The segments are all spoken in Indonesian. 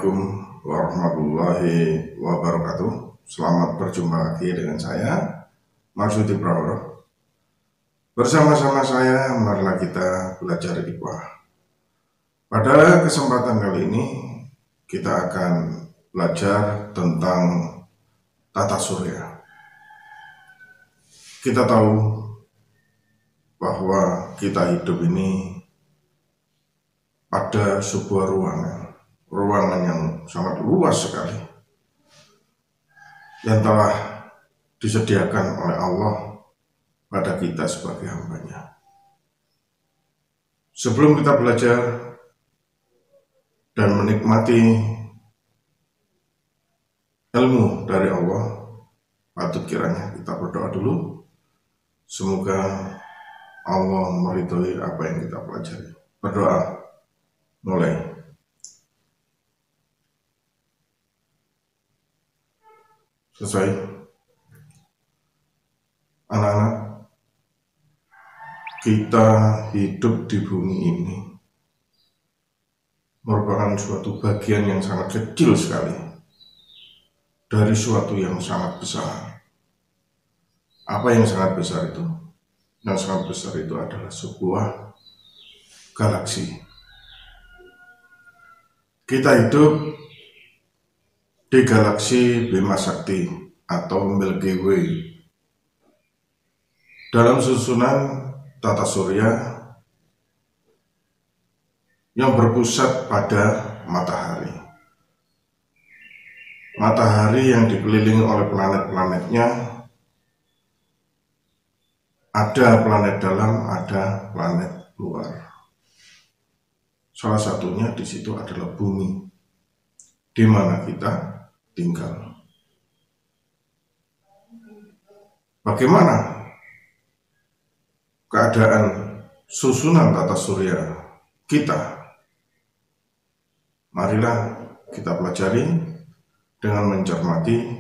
Assalamualaikum warahmatullahi wabarakatuh. Selamat berjumpa lagi dengan saya, Marsudi Praworo. Bersama-sama saya, marilah kita belajar IPA. Pada kesempatan kali ini, kita akan belajar tentang tata surya. Kita tahu bahwa kita hidup ini pada sebuah ruangan yang sangat luas sekali yang telah disediakan oleh Allah pada kita sebagai hambanya. Sebelum kita belajar dan menikmati ilmu dari Allah, patut kiranya kita berdoa dulu. Semoga Allah meridhoi apa yang kita pelajari. Berdoa. Mulai. Selesai. Anak-anak, kita hidup di bumi ini merupakan suatu bagian yang sangat kecil sekali dari suatu yang sangat besar. Apa yang sangat besar itu? Yang sangat besar itu adalah sebuah galaksi. Kita hidup di galaksi Bima Sakti atau Milky Way dalam susunan tata surya yang berpusat pada matahari. Matahari yang dikelilingi oleh planet-planetnya, ada planet dalam, ada planet luar. Salah satunya di situ adalah bumi, di mana kita tinggal. Bagaimana keadaan susunan tata surya kita? Marilah kita pelajari dengan mencermati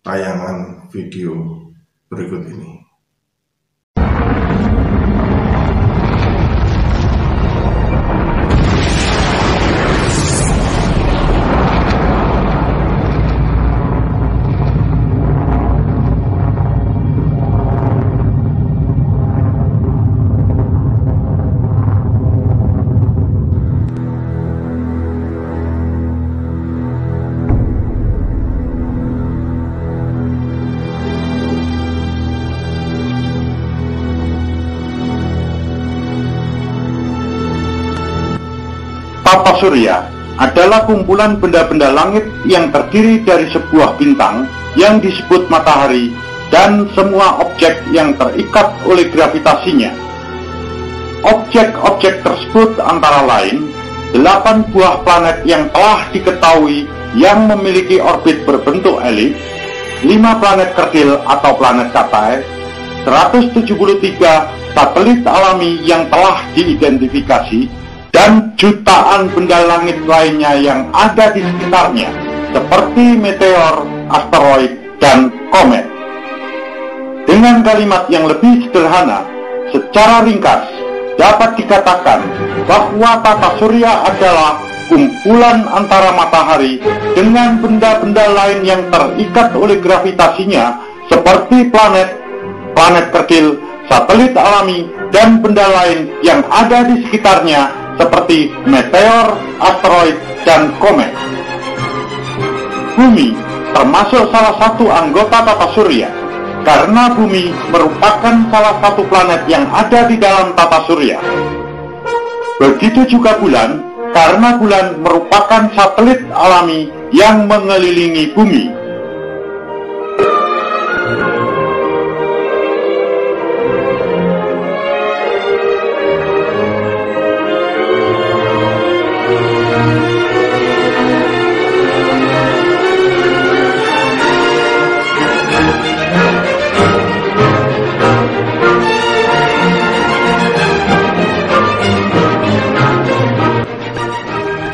tayangan video berikut ini. Tata surya adalah kumpulan benda-benda langit yang terdiri dari sebuah bintang yang disebut matahari dan semua objek yang terikat oleh gravitasinya. Objek-objek tersebut antara lain 8 buah planet yang telah diketahui yang memiliki orbit berbentuk elips, 5 planet kerdil atau planet Katai, 173 satelit alami yang telah diidentifikasi, dan jutaan benda langit lainnya yang ada di sekitarnya, seperti meteor, asteroid, dan komet. Dengan kalimat yang lebih sederhana, secara ringkas, dapat dikatakan bahwa tata surya adalah kumpulan antara matahari dengan benda-benda lain yang terikat oleh gravitasinya, seperti planet, planet kerdil, satelit alami, dan benda lain yang ada di sekitarnya, seperti meteor, asteroid, dan komet. Bumi termasuk salah satu anggota tata surya, karena bumi merupakan salah satu planet yang ada di dalam tata surya. Begitu juga bulan, karena bulan merupakan satelit alami yang mengelilingi bumi.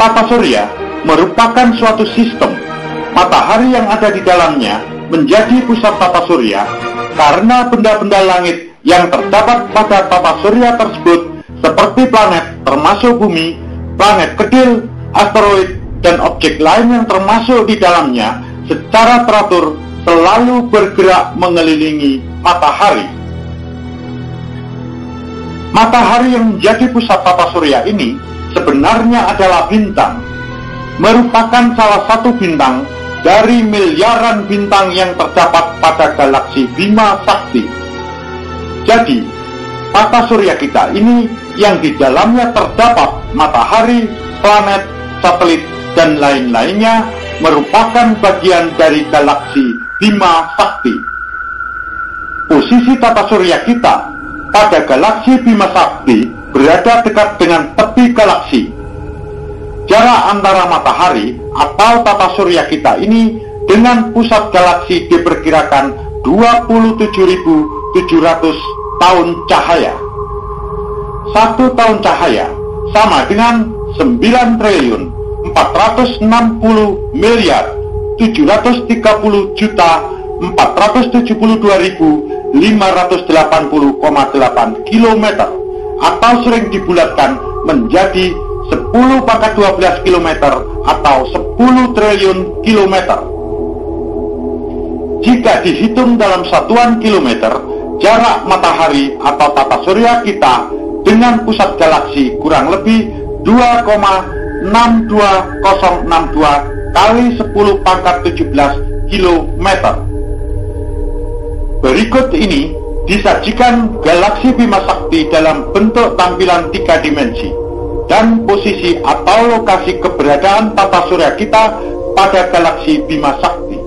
Tata surya merupakan suatu sistem. Matahari yang ada di dalamnya menjadi pusat tata surya karena benda-benda langit yang terdapat pada tata surya tersebut seperti planet termasuk bumi, planet kecil, asteroid, dan objek lain yang termasuk di dalamnya secara teratur selalu bergerak mengelilingi matahari. Matahari yang menjadi pusat tata surya ini sebenarnya adalah bintang, merupakan salah satu bintang dari miliaran bintang yang terdapat pada galaksi Bima Sakti. Jadi, tata surya kita ini yang di dalamnya terdapat matahari, planet, satelit, dan lain-lainnya merupakan bagian dari galaksi Bima Sakti. Posisi tata surya kita pada galaksi Bima Sakti berada dekat dengan tepi galaksi. Jarak antara matahari atau tata surya kita ini dengan pusat galaksi diperkirakan 27.700 tahun cahaya. 1 tahun cahaya sama dengan 9.470.472.580,8 km atau sering dibulatkan menjadi 10⁻12 km atau 10 triliun kilometer. Jika dihitung dalam satuan kilometer, jarak matahari atau tata surya kita dengan pusat galaksi kurang lebih 2,62062 kali 10⁻17 km. Berikut ini disajikan galaksi Bima Sakti dalam bentuk tampilan 3 dimensi dan posisi atau lokasi keberadaan tata surya kita pada galaksi Bima Sakti.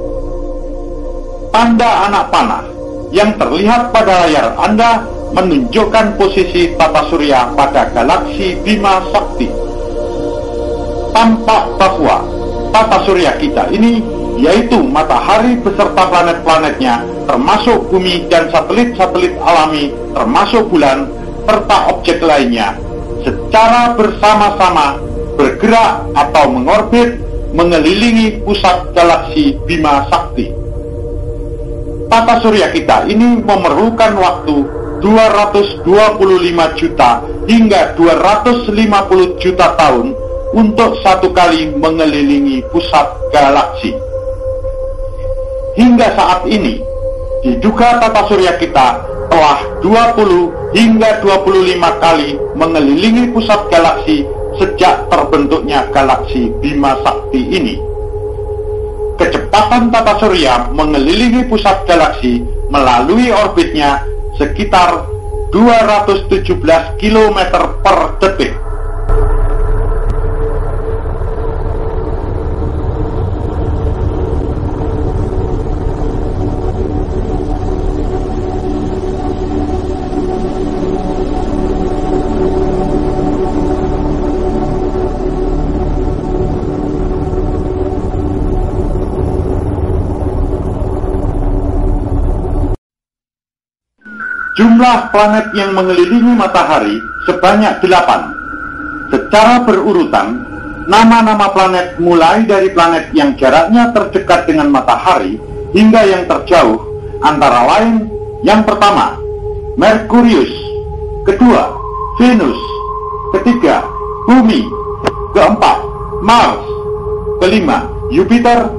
Tanda anak panah yang terlihat pada layar Anda menunjukkan posisi tata surya pada galaksi Bima Sakti. Tampak bahwa tata surya kita ini yaitu matahari beserta planet-planetnya, termasuk bumi dan satelit-satelit alami, termasuk bulan, serta objek lainnya, secara bersama-sama bergerak atau mengorbit mengelilingi pusat galaksi Bima Sakti. Tata surya kita ini memerlukan waktu 225 juta hingga 250 juta tahun untuk satu kali mengelilingi pusat galaksi. Hingga saat ini, diduga tata surya kita telah 20 hingga 25 kali mengelilingi pusat galaksi sejak terbentuknya galaksi Bima Sakti ini. Kecepatan tata surya mengelilingi pusat galaksi melalui orbitnya sekitar 217 km per detik. Jumlah planet yang mengelilingi matahari sebanyak 8. Secara berurutan, nama-nama planet mulai dari planet yang jaraknya terdekat dengan matahari hingga yang terjauh, antara lain yang pertama, Merkurius, kedua, Venus, ketiga, Bumi, keempat, Mars, kelima, Jupiter,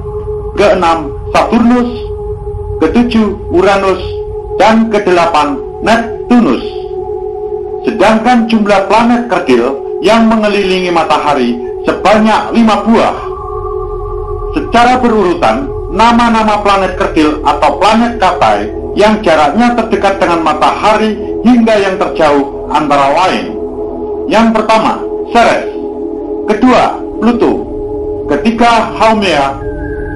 keenam, Saturnus, ketujuh, Uranus, dan kedelapan, Neptunus. Sedangkan jumlah planet kerdil yang mengelilingi matahari sebanyak 5 buah. Secara berurutan, nama-nama planet kerdil atau planet Katai yang jaraknya terdekat dengan matahari hingga yang terjauh antara lain: yang pertama, Ceres, kedua, Pluto, ketiga, Haumea,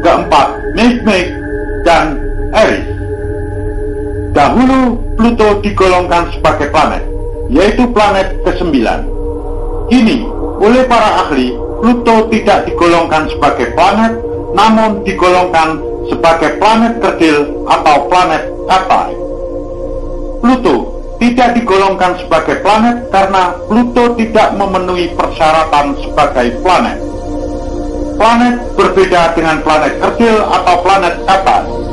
keempat, Mycmac, dan Eris. Dahulu Pluto digolongkan sebagai planet, yaitu planet ke-9. Kini, oleh para ahli, Pluto tidak digolongkan sebagai planet, namun digolongkan sebagai planet kerdil atau planet Katai. Pluto tidak digolongkan sebagai planet karena Pluto tidak memenuhi persyaratan sebagai planet. Planet berbeda dengan planet kerdil atau planet Katai.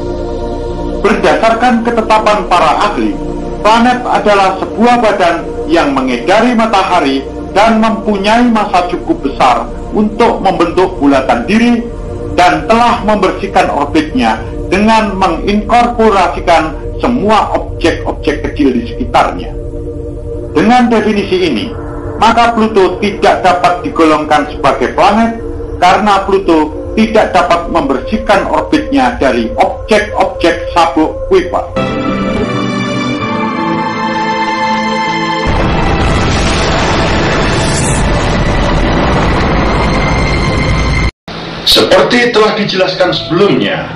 Berdasarkan ketetapan para ahli, planet adalah sebuah badan yang mengedari matahari dan mempunyai massa cukup besar untuk membentuk bulatan diri dan telah membersihkan orbitnya dengan menginkorporasikan semua objek-objek kecil di sekitarnya. Dengan definisi ini, maka Pluto tidak dapat digolongkan sebagai planet karena Pluto tidak dapat membersihkan orbitnya dari objek-objek sabuk Kuiper. Seperti telah dijelaskan sebelumnya,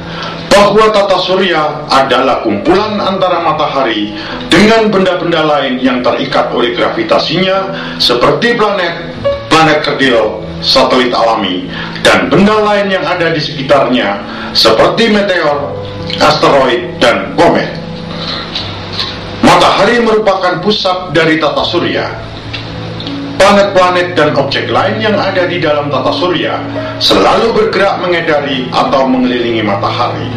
bahwa tata surya adalah kumpulan antara matahari dengan benda-benda lain yang terikat oleh gravitasinya seperti planet, planet kecil, satelit alami, dan benda lain yang ada di sekitarnya seperti meteor, asteroid, dan komet. Matahari merupakan pusat dari tata surya. Planet-planet dan objek lain yang ada di dalam tata surya selalu bergerak mengedari atau mengelilingi matahari.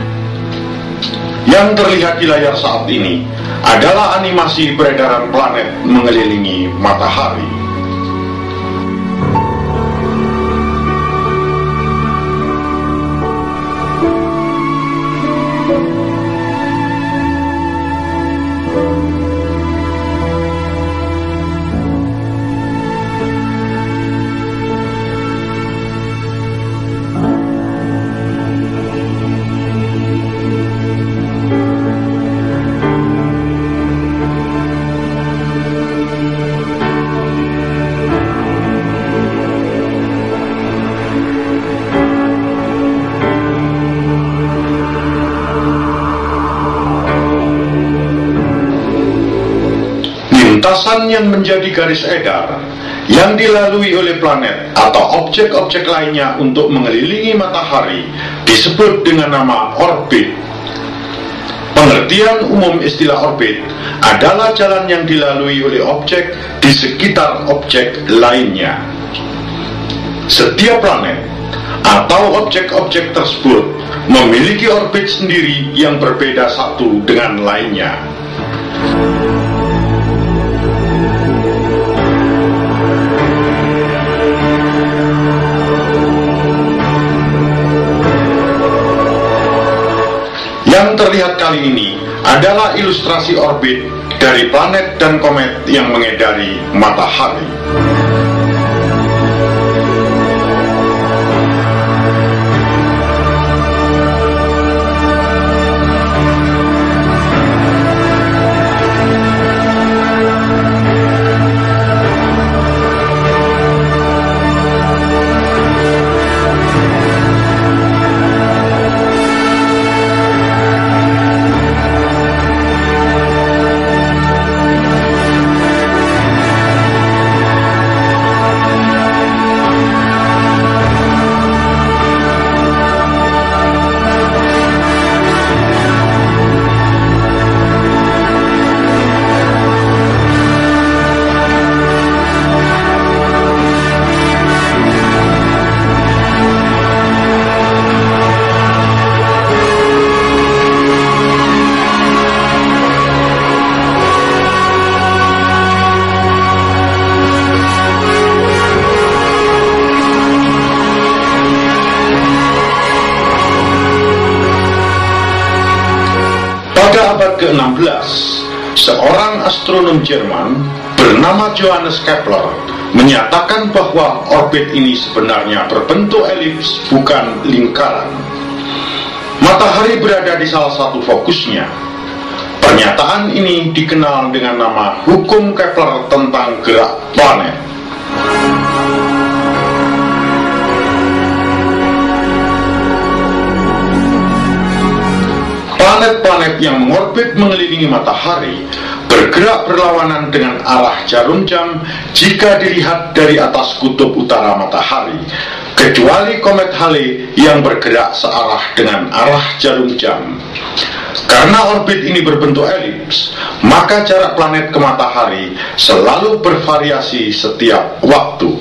Yang terlihat di layar saat ini adalah animasi peredaran planet mengelilingi matahari. Lintasan yang menjadi garis edar yang dilalui oleh planet atau objek-objek lainnya untuk mengelilingi matahari disebut dengan nama orbit. Pengertian umum istilah orbit adalah jalan yang dilalui oleh objek di sekitar objek lainnya. Setiap planet atau objek-objek tersebut memiliki orbit sendiri yang berbeda satu dengan lainnya. Yang terlihat kali ini adalah ilustrasi orbit dari planet dan komet yang mengedari matahari. Pada abad ke-16, seorang astronom Jerman bernama Johannes Kepler menyatakan bahwa orbit ini sebenarnya berbentuk elips, bukan lingkaran. Matahari berada di salah satu fokusnya. Pernyataan ini dikenal dengan nama hukum Kepler tentang gerak planet. Planet-planet yang mengorbit mengelilingi matahari bergerak berlawanan dengan arah jarum jam jika dilihat dari atas kutub utara matahari, kecuali komet Halley yang bergerak searah dengan arah jarum jam. Karena orbit ini berbentuk elips, maka jarak planet ke matahari selalu bervariasi setiap waktu.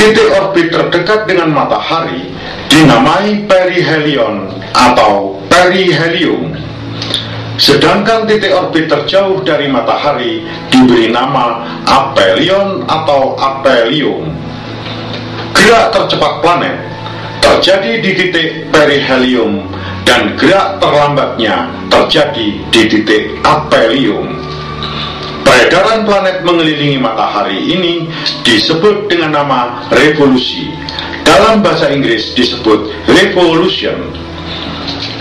Titik orbit terdekat dengan matahari dinamai perihelion atau perihelium. Sedangkan titik orbit terjauh dari matahari diberi nama aphelion atau aphelium. Gerak tercepat planet terjadi di titik perihelium dan gerak terlambatnya terjadi di titik aphelium. Peredaran planet mengelilingi matahari ini disebut dengan nama revolusi. Dalam bahasa Inggris disebut revolution.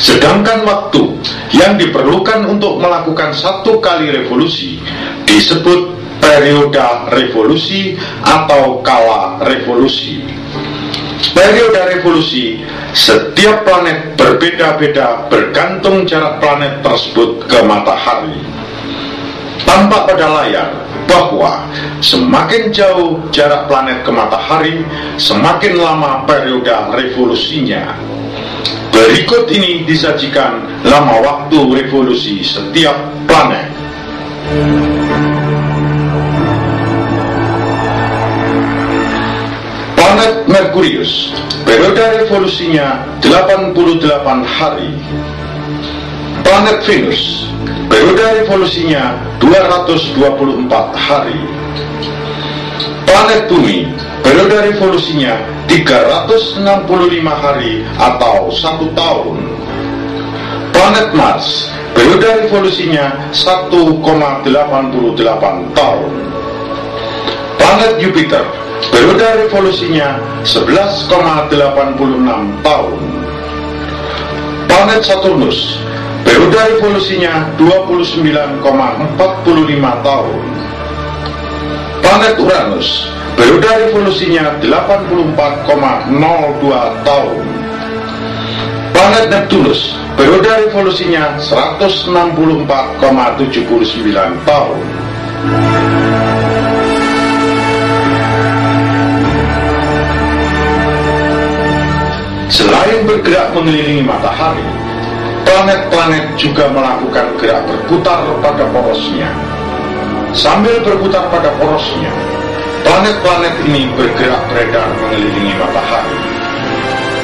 Sedangkan waktu yang diperlukan untuk melakukan satu kali revolusi disebut periode revolusi atau kala revolusi. Periode revolusi setiap planet berbeda-beda bergantung jarak planet tersebut ke matahari. Tampak pada layar bahwa semakin jauh jarak planet ke matahari, semakin lama periode revolusinya. Berikut ini disajikan lama waktu revolusi setiap planet. Planet Merkurius, periode revolusinya 88 hari. Planet Venus, periode revolusinya 224 hari. Planet Bumi, periode revolusinya 365 hari atau 1 tahun. Planet Mars, periode revolusinya 1,88 tahun. Planet Jupiter, periode revolusinya 11,86 tahun. Planet Saturnus, periode revolusinya 29,45 tahun. Planet Uranus, periode revolusinya 84,02 tahun. Planet Neptunus, periode revolusinya 164,79 tahun. Selain bergerak mengelilingi matahari, planet-planet juga melakukan gerak berputar pada porosnya. Sambil berputar pada porosnya, planet-planet ini bergerak beredar mengelilingi matahari.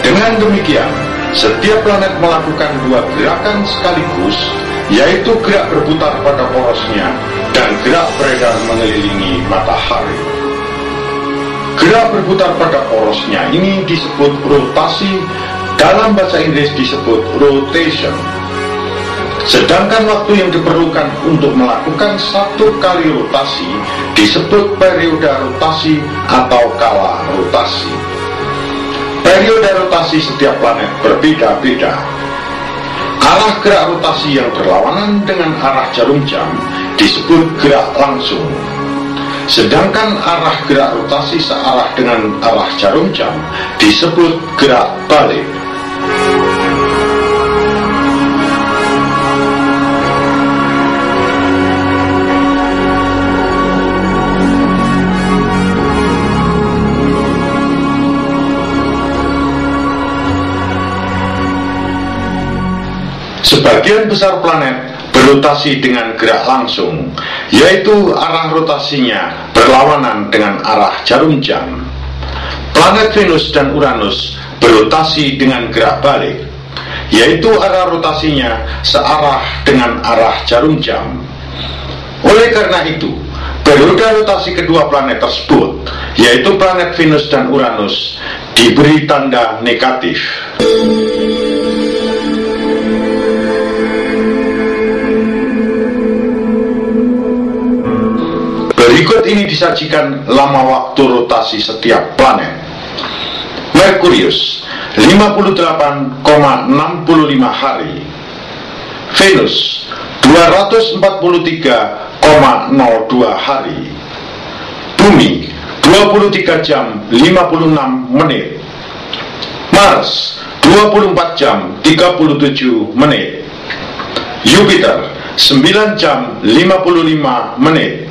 Dengan demikian, setiap planet melakukan 2 gerakan sekaligus, yaitu gerak berputar pada porosnya dan gerak beredar mengelilingi matahari. Gerak berputar pada porosnya ini disebut rotasi, dalam bahasa Inggris disebut rotation. Sedangkan waktu yang diperlukan untuk melakukan satu kali rotasi disebut periode rotasi atau kala rotasi. Periode rotasi setiap planet berbeda-beda. Arah gerak rotasi yang berlawanan dengan arah jarum jam disebut gerak langsung. Sedangkan arah gerak rotasi searah dengan arah jarum jam disebut gerak balik. Sebagian besar planet berotasi dengan gerak langsung, yaitu arah rotasinya berlawanan dengan arah jarum jam. Planet Venus dan Uranus berotasi dengan gerak balik, yaitu arah rotasinya searah dengan arah jarum jam. Oleh karena itu, periode rotasi kedua planet tersebut, yaitu planet Venus dan Uranus, diberi tanda negatif. Berikut ini disajikan lama waktu rotasi setiap planet. Merkurius 58,65 hari. Venus 243,02 hari. Bumi 23 jam 56 menit. Mars 24 jam 37 menit. Jupiter 9 jam 55 menit.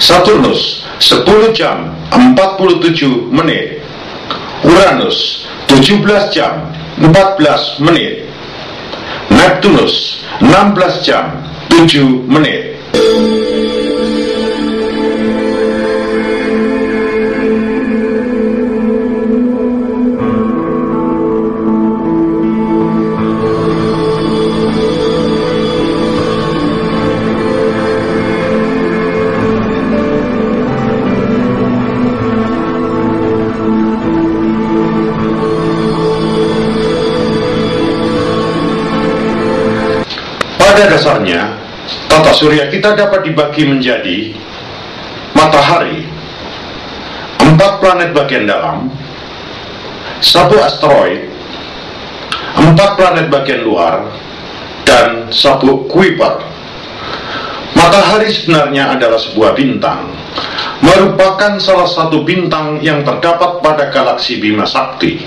Saturnus 10 jam 47 menit. Uranus 17 jam 14 menit. Neptunus 16 jam 7 menit. Pada dasarnya, tata surya kita dapat dibagi menjadi matahari, 4 planet bagian dalam, 1 asteroid, 4 planet bagian luar, dan 1 Kuiper. Matahari sebenarnya adalah sebuah bintang, merupakan salah satu bintang yang terdapat pada galaksi Bima Sakti.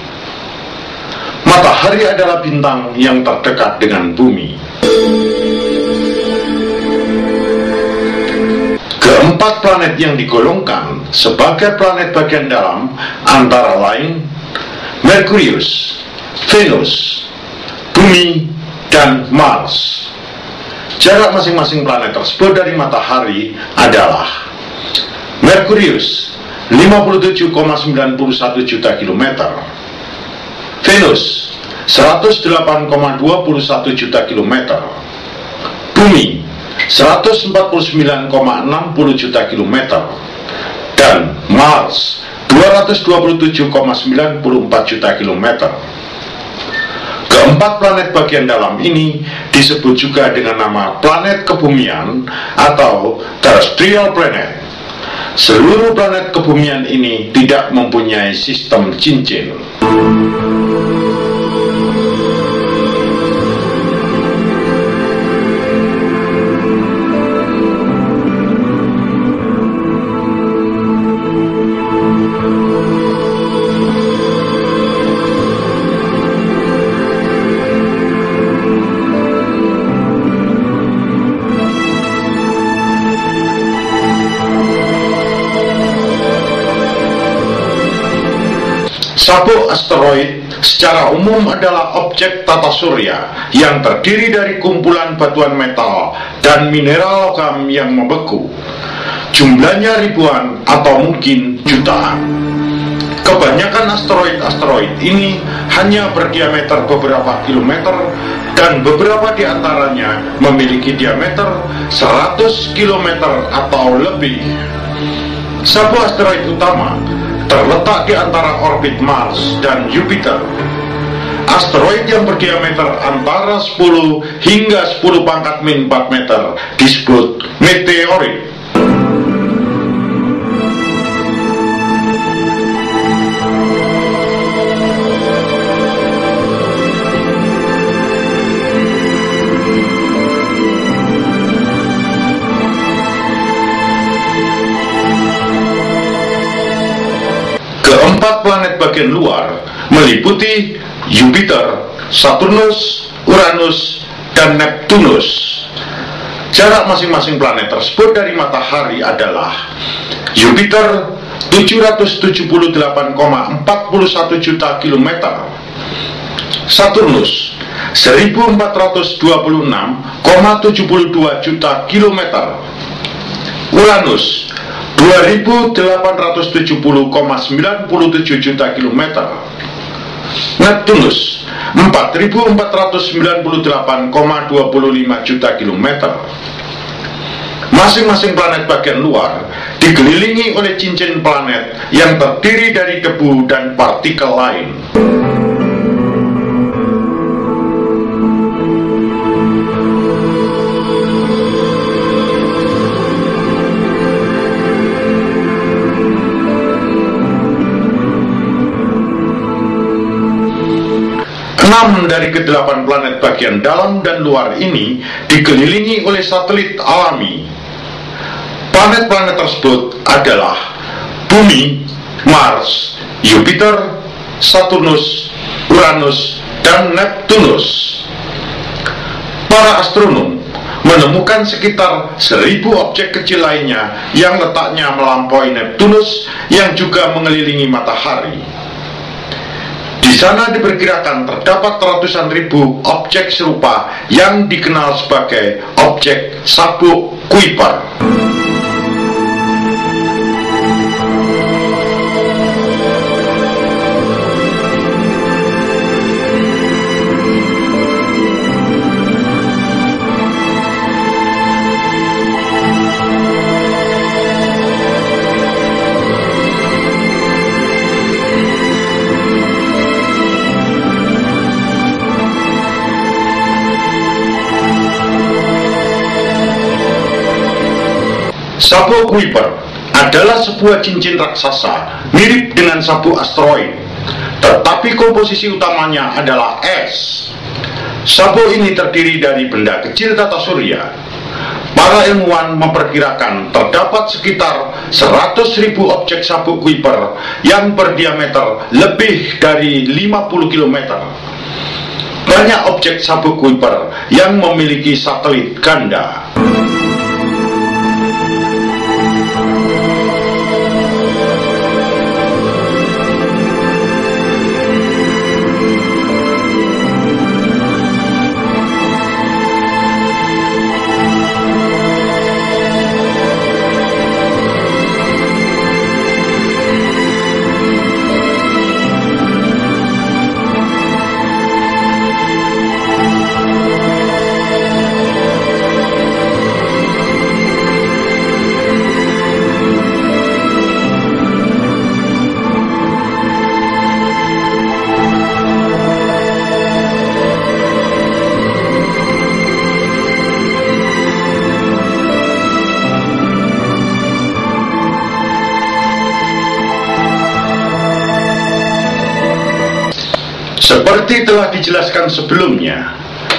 Matahari adalah bintang yang terdekat dengan bumi. Keempat planet yang digolongkan sebagai planet bagian dalam antara lain Merkurius, Venus, Bumi, dan Mars. Jarak masing-masing planet tersebut dari matahari adalah Merkurius 57,91 juta kilometer, Venus 108,21 juta kilometer, Bumi 149,60 juta kilometer, dan Mars 227,94 juta kilometer. Keempat planet bagian dalam ini disebut juga dengan nama planet kebumian atau terrestrial planet. Seluruh planet kebumian ini tidak mempunyai sistem cincin. Sabuk asteroid secara umum adalah objek tata surya yang terdiri dari kumpulan batuan metal dan mineral logam yang membeku. Jumlahnya ribuan atau mungkin jutaan. Kebanyakan asteroid ini hanya berdiameter beberapa kilometer dan beberapa di antaranya memiliki diameter 100 kilometer atau lebih. Sabuk asteroid utama terletak di antara orbit Mars dan Jupiter. Asteroid yang berdiameter antara 10 hingga 10 pangkat min 4 meter disebut meteorit. Keempat planet bagian luar meliputi Jupiter, Saturnus, Uranus, dan Neptunus. Jarak masing-masing planet tersebut dari matahari adalah Jupiter 778,41 juta kilometer, Saturnus 1426,72 juta kilometer, Uranus 2870,97 juta kilometer, Neptunus 4498,25 juta kilometer. Masing-masing planet bagian luar dikelilingi oleh cincin planet yang terdiri dari debu dan partikel lain. 6 dari ke-8 planet bagian dalam dan luar ini dikelilingi oleh satelit alami. Planet-planet tersebut adalah Bumi, Mars, Jupiter, Saturnus, Uranus, dan Neptunus. Para astronom menemukan sekitar 1000 objek kecil lainnya yang letaknya melampaui Neptunus yang juga mengelilingi matahari. Di sana diperkirakan terdapat ratusan ribu objek serupa yang dikenal sebagai objek sabuk Kuiper. Sabuk Kuiper adalah sebuah cincin raksasa mirip dengan sabuk asteroid, tetapi komposisi utamanya adalah es. Sabuk ini terdiri dari benda kecil tata surya. Para ilmuwan memperkirakan terdapat sekitar 100.000 objek sabuk Kuiper yang berdiameter lebih dari 50 km. Banyak objek sabuk Kuiper yang memiliki satelit ganda. Seperti telah dijelaskan sebelumnya,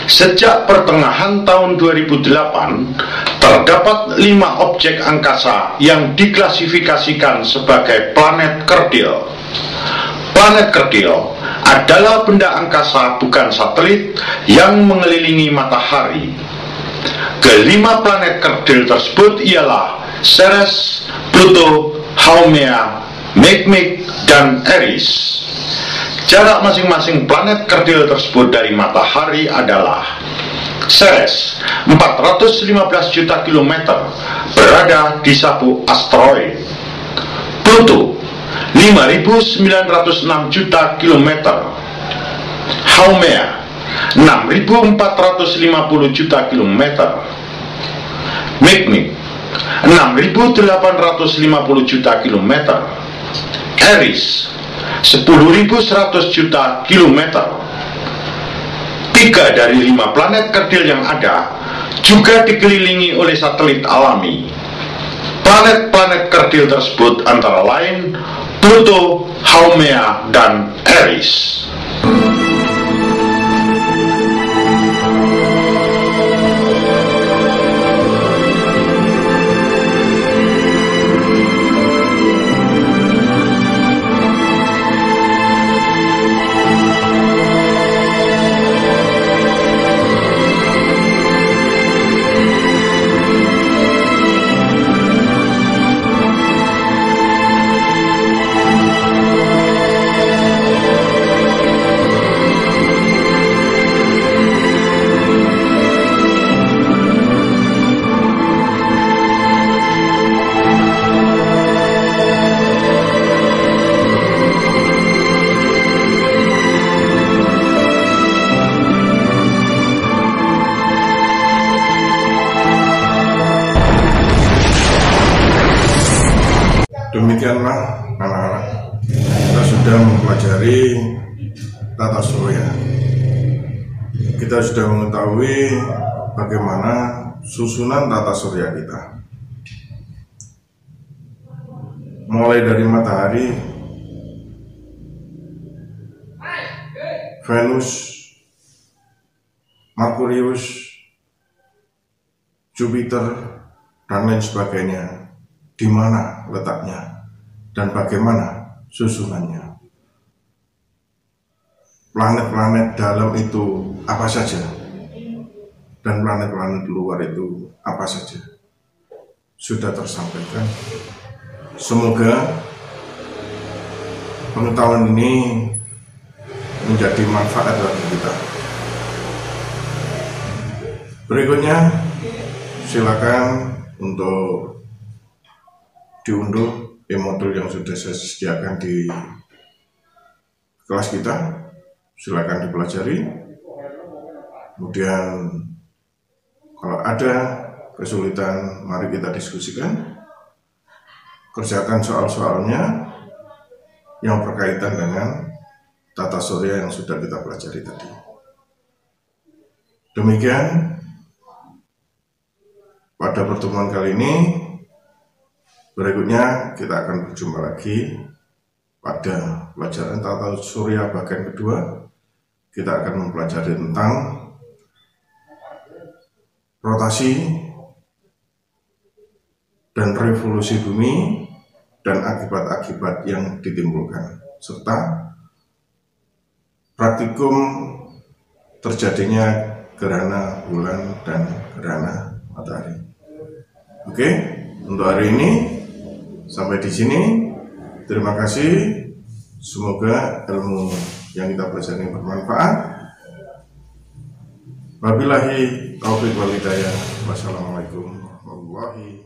sejak pertengahan tahun 2008, terdapat 5 objek angkasa yang diklasifikasikan sebagai planet kerdil. Planet kerdil adalah benda angkasa bukan satelit yang mengelilingi matahari. Kelima planet kerdil tersebut ialah Ceres, Pluto, Haumea, Makemake, dan Eris. Jarak masing-masing planet kerdil tersebut dari matahari adalah: Ceres 415 juta kilometer, berada di sabuk asteroid. Pluto 5.906 juta kilometer. Haumea 6.450 juta kilometer. Makemake 6.850 juta kilometer. Eris 10.100 juta kilometer. 3 dari 5 planet kerdil yang ada juga dikelilingi oleh satelit alami. Planet-planet kerdil tersebut antara lain Pluto, Haumea, dan Eris. Demikianlah anak-anak, kita sudah mempelajari tata surya. Kita sudah mengetahui bagaimana susunan tata surya kita, mulai dari matahari, Venus, Merkurius, Jupiter, dan lain sebagainya, di mana letaknya dan bagaimana susunannya. Planet-planet dalam itu apa saja, dan planet-planet luar itu apa saja, sudah tersampaikan. Semoga pengetahuan ini menjadi manfaat bagi kita. Berikutnya silakan untuk diunduh e-modul yang sudah saya sediakan di kelas kita. Silakan dipelajari. Kemudian kalau ada kesulitan, mari kita diskusikan. Kerjakan soal-soalnya yang berkaitan dengan tata surya yang sudah kita pelajari tadi. Demikian pada pertemuan kali ini, Berikutnya kita akan berjumpa lagi pada pelajaran tata surya bagian kedua. Kita akan mempelajari tentang rotasi dan revolusi bumi dan akibat-akibat yang ditimbulkan, serta praktikum terjadinya gerhana bulan dan gerhana matahari. Oke, untuk hari ini sampai di sini. Terima kasih. Semoga ilmu yang kita pelajari bermanfaat. Wabillahi taufiq wal hidayah. Wassalamualaikum warahmatullahi